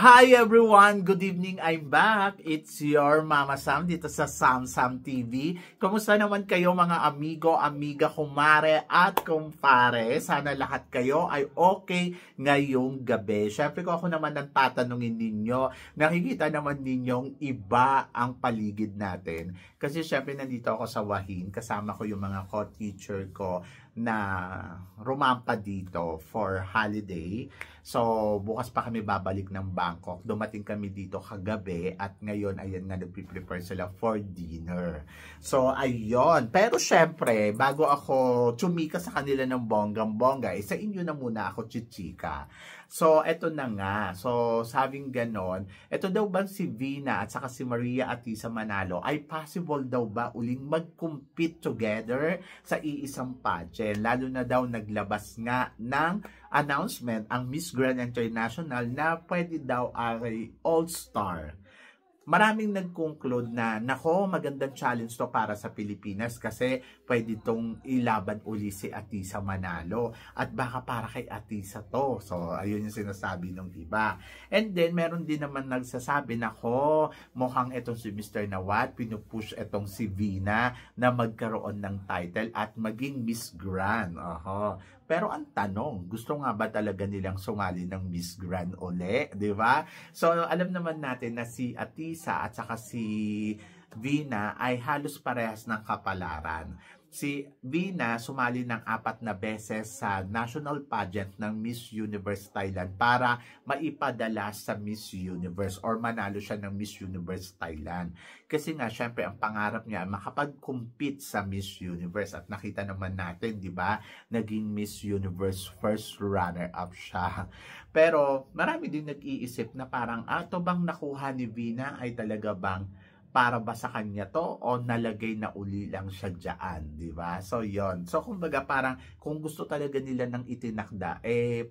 Hi everyone! Good evening! I'm back! It's your Mama Sam dito sa Sam Sam TV. Kumusta naman kayo mga amigo, amiga, kumare at kumpare? Sana lahat kayo ay okay ngayong gabi. Syempre ko ako naman ang tatanungin ninyo. Nakikita naman ninyong iba ang paligid natin. Kasi syempre nandito ako sa Wahin. Kasama ko yung mga co-teacher ko na rumampa dito for holiday. So, bukas pa kami babalik ng Bangkok. Dumating kami dito kagabi at ngayon, ayan nga, nagpe-prepare sila for dinner. So, ayun. Pero syempre, bago ako tumika sa kanila ng bonggang-bongga, sa inyo na muna ako chichika. So, eto na nga. So, sabing ganon, eto daw bang si Vina at saka si Maria Atisa Manalo ay possible daw ba uling mag-compete together sa iisang pageant? Lalo na daw naglabas nga ng announcement ang Miss Grand International na pwede daw ay all-star. Maraming nag-conclude na, nako, magandang challenge to para sa Pilipinas kasi pwede tong ilaban uli si Atisa Manalo. At baka para kay Atisa to. So, ayun yung sinasabi ng iba. And then, meron din naman nagsasabi, nako, mukhang itong si Mr. Nawat, pinupush itong si Vina na magkaroon ng title at maging Miss Grand. Pero ang tanong, gusto nga ba talaga nilang sumali ng Miss Grand uli? Di ba? So, alam naman natin na si Atisa at saka si Vina ay halos parehas ng kapalaran. Si Vina sumali ng 4 na beses sa national pageant ng Miss Universe Thailand para maipadala sa Miss Universe or manalo siya ng Miss Universe Thailand. Kasi nga, syempre, ang pangarap niya makapag-compete sa Miss Universe. At nakita naman natin, di ba, naging Miss Universe first runner-up siya. Pero marami din nag-iisip na parang, ito bang nakuha ni Vina ay talaga bang para ba sa kanya to o nalagay na uli lang siya dyan, di ba? So, yon. So, kumbaga parang kung gusto talaga nila ng itinakda,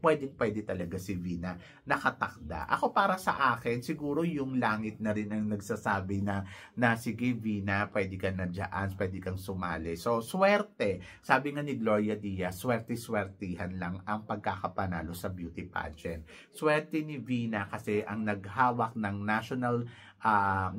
pwede talaga si Vina nakatakda. Ako para sa akin, siguro yung langit na rin ang nagsasabi na sige Vina, pwede ka na dyan, pwede kang sumali. So, swerte. Sabi nga ni Gloria Diaz, swerte-swertihan lang ang pagkakapanalo sa beauty pageant. Swerte ni Vina kasi ang naghawak ng national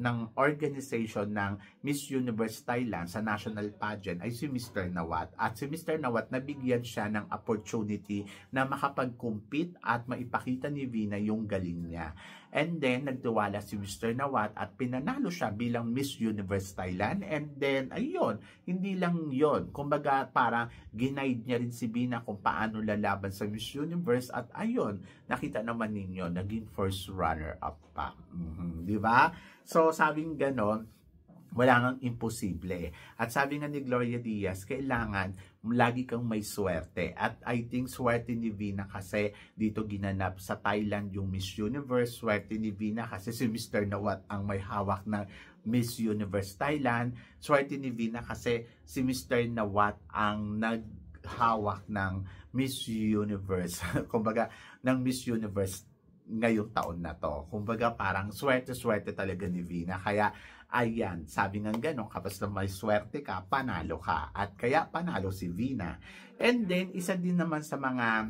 ng organization ng Miss Universe Thailand sa national pageant ay si Mr. Nawat. At si Mr. Nawat, nabigyan siya ng opportunity na makapag-compete at maipakita ni Vina yung galing niya. And then, nagtiwala si Mr. Nawat at pinanalo siya bilang Miss Universe Thailand. And then, ayun, hindi lang yon. Kumbaga, parang ginaid niya rin si Vina kung paano lalaban sa Miss Universe. At ayun, nakita naman ninyo, naging first runner-up pa. Di ba? So, sabing ganon, wala ngang imposible. At sabi nga ni Gloria Diaz, kailangan lagi kang may swerte. At I think swerte ni Vina kasi dito ginanap sa Thailand yung Miss Universe. Swerte ni Vina kasi si Mr. Nawat ang may hawak ng Miss Universe Thailand. Swerte ni Vina kasi si Mr. Nawat ang naghawak ng Miss Universe. Kumbaga, ng Miss Universe ngayong taon na to. Kumbaga parang swerte-swerte talaga ni Vina. Kaya ayan, sabi nga gano'n, kapag may swerte ka, panalo ka. At kaya panalo si Vina. And then, isa din naman sa mga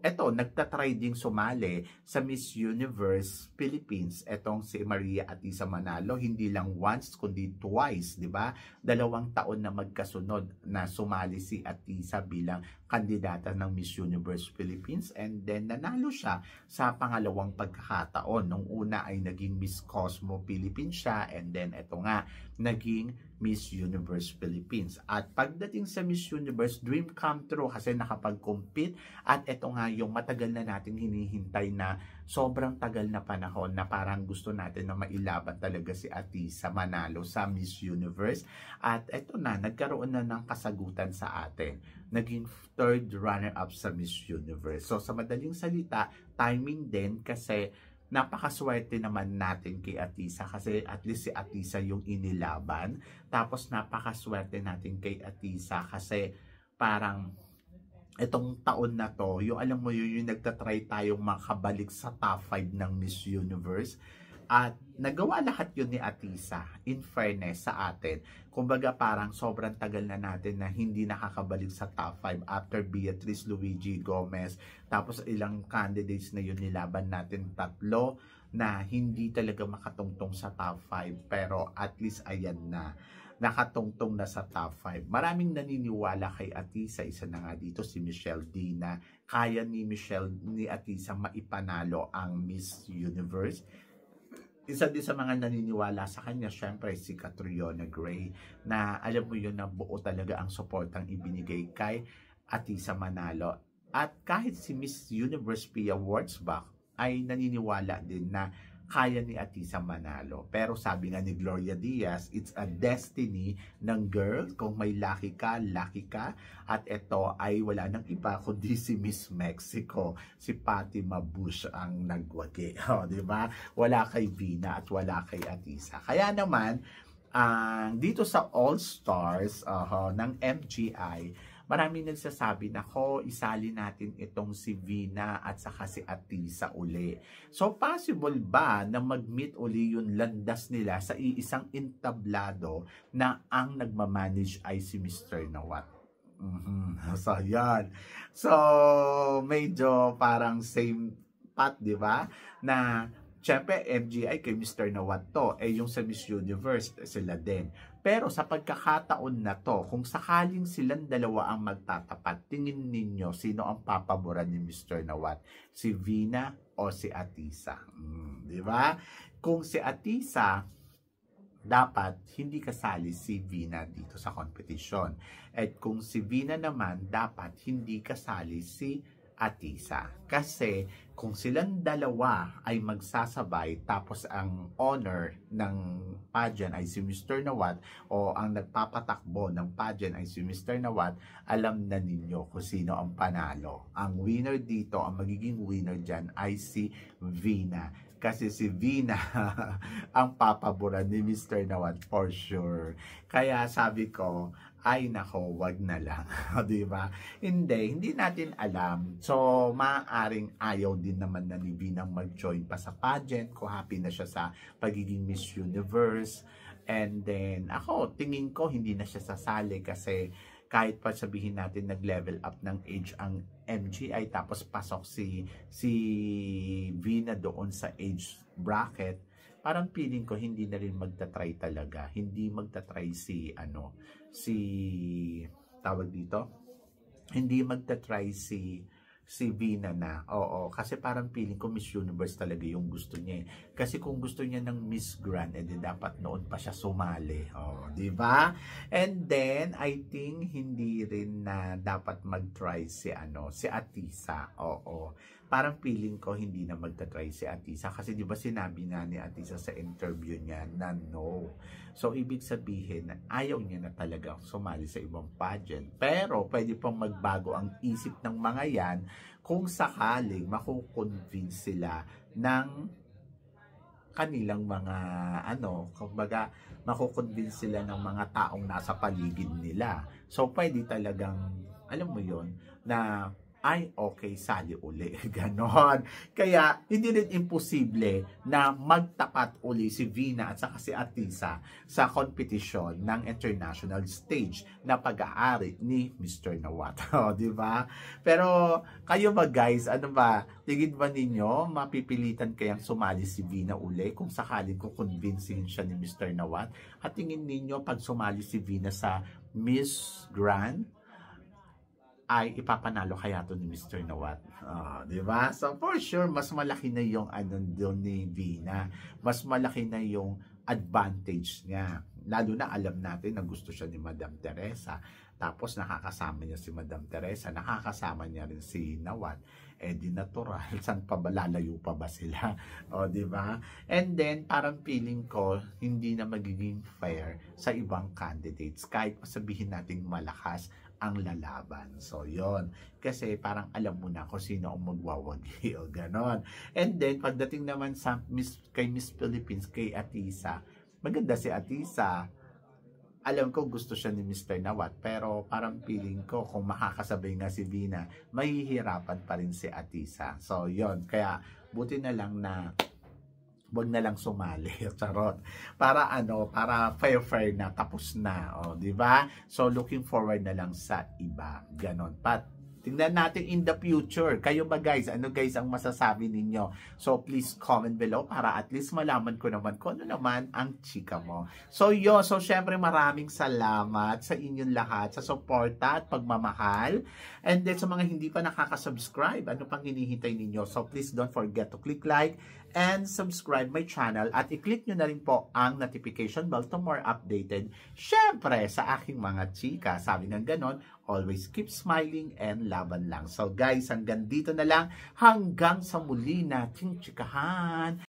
nagtatry ding sumali sa Miss Universe Philippines. Etong si Maria Atisa Manalo, hindi lang once, kundi twice, di ba? 2 taon na magkasunod na sumali si Atisa bilang kandidata ng Miss Universe Philippines. And then, nanalo siya sa pangalawang pagkakataon. Nung una ay naging Miss Cosmo Philippines siya. And then, eto nga, naging Miss Universe Philippines. At pagdating sa Miss Universe, dream come true kasi nakapag-compete. At eto nga yung matagal na natin hinihintay na sobrang tagal na panahon na parang gusto natin na mailaban talaga si Atisa Manalo sa Miss Universe. At eto na, nagkaroon na ng kasagutan sa atin. Naging 3rd runner-up sa Miss Universe. So sa madaling salita, timing din kasi napakaswerte naman natin kay Atisa kasi at least si Atisa yung inilaban. Tapos napakaswerte natin kay Atisa kasi parang itong taon na to, yung alam mo yun, yung nagtatry tayong makabalik sa top 5 ng Miss Universe. At nagawa lahat yun ni Atisa, in fairness sa atin. Kumbaga parang sobrang tagal na natin na hindi nakakabalik sa top 5 after Beatrice, Luigi, Gomez. Tapos ilang candidates na yun nilaban natin, 3 na hindi talaga makatungtong sa top 5. Pero at least ayan na, nakatungtong na sa top 5. Maraming naniniwala kay Atisa. Isa na nga dito si Michelle D na kaya ni Atisa maipanalo ang Miss Universe. Isa din sa mga naniniwala sa kanya, syempre si Catriona Gray, na alam mo yun na buo talaga ang suportang ibinigay kay Atisa manalo. At kahit si Miss Universe Pia Wurtzbach ay naniniwala din na kaya ni Atisa manalo. Pero sabi nga ni Gloria Diaz, it's a destiny ng girl. Kung may lucky ka, lucky ka. At ito ay wala nang iba kundi si Miss Mexico. Si Fatima Bush ang nagwagi. O, diba? Wala kay Vina at wala kay Atisa. Kaya naman, dito sa All Stars ng MGI, maraming nagsasabi na isali natin itong si Vina at saka si Atisa uli. So possible ba na mag-meet uli yung landas nila sa iisang entablado na ang nagmamanage ay si Mr. Nawat? So yan. So medyo parang same path, di ba? Na syempre, MGI kay Mr. Nawat to. Yung sa Miss Universe, sila din. Pero sa pagkakataon na to, kung sakaling silang dalawa ang magtatapat, tingin ninyo, sino ang papaboran ni Mr. Nawat? Si Vina o si Atisa? Di ba? Kung si Atisa, dapat hindi kasali si Vina dito sa competition. At kung si Vina naman, dapat hindi kasali si Atisa. Kasi kung silang dalawa ay magsasabay tapos ang honor ng pageant ay si Mr. Nawat o ang nagpapatakbo ng pageant ay si Mr. Nawat, alam na ninyo kung sino ang panalo. Ang winner dito, ang magiging winner dyan ay si Vina. Kasi si Vina ang papaboran ni Mr. Nawat for sure. Kaya sabi ko, ay nako, wag na lang. Diba? Hindi natin alam. So, maaaring ayaw din naman na ni Vinang mag-join pa sa pageant. Kung happy na siya sa pagiging Miss Universe. And then, ako, tingin ko hindi na siya sasali kasi kahit pa sabihin natin nag-level up ng age ang MGI tapos pasok si Vina doon sa age bracket, parang feeling ko hindi na rin magta-try talaga. Hindi magta-try tawag dito, hindi magta-try si Vina na. Oo, kasi parang feeling ko Miss Universe talaga yung gusto niya. Kasi kung gusto niya ng Miss Grand, edi dapat noon pa siya sumali. Oh, di ba? And then I think hindi rin na dapat mag-try si Atisa. Oo. Parang feeling ko hindi na magta-try si Atisa kasi di ba sinabi na ni Atisa sa interview niya na no. So ibig sabihin ayaw niya na talaga sumali sa ibang pageant. Pero pwede pang magbago ang isip ng mga yan kung sakaling makukonvince sila ng kanilang mga kumbaga makukonvince sila ng mga taong nasa paligid nila. So pwede talagang alam mo yon na ay okay, sali uli. Ganon. Kaya hindi rin imposible na magtapat uli si Vina at saka si Atisa sa competition ng international stage na pag-aari ni Mr. Nawat. Di ba? Pero kayo ba guys, ano ba? Tingin ba ninyo mapipilitan kayang sumali si Vina uli kung sakaling kukonvincehin siya ni Mr. Nawat? At tingin ninyo pag sumali si Vina sa Miss Grand, ay ipapanalo kaya to ni Mr. Nawat. Di ba? So for sure, mas malaki na yung doon ni Vina. Mas malaki na yung advantage niya. Lalo na alam natin na gusto siya ni Madam Teresa. Tapos nakakasama niya si Madam Teresa. Nakakasama niya rin si Nawat. Di natural. Saan pa ba? Lalayo pa ba sila? Di ba? And then, parang feeling ko, hindi na magiging fair sa ibang candidates. Kahit sabihin natin malakas ang lalaban. So, yon. Kasi parang alam mo na kung sino ang magwawagi o ganon. And then, pagdating naman sa kay Miss Philippines, kay Atisa, maganda si Atisa. Alam ko gusto siya ni Mr. Nawat, pero parang feeling ko kung makakasabay nga si Vina, mahihirapan pa rin si Atisa. So, yon. Kaya, buti na lang na wag na lang sumali. Charot. Para ano, para fair na, tapos na, di ba? So looking forward na lang sa iba. Ganon. Tingnan natin in the future. Kayo ba guys? Ano guys ang masasabi ninyo? So please comment below para at least malaman ko naman kung ano naman ang chika mo. So so syempre maraming salamat sa inyong lahat sa suporta at pagmamahal. And then sa mga hindi pa nakaka-subscribe, ano pang hinihintay ninyo? So please don't forget to click like and subscribe my channel at i-click nyo na rin po ang notification bell to more updated. Syempre sa aking mga chika. Sabi ng ganon, always keep smiling and laban lang. So guys, hanggang dito na lang. Hanggang sa muli nating chikahan.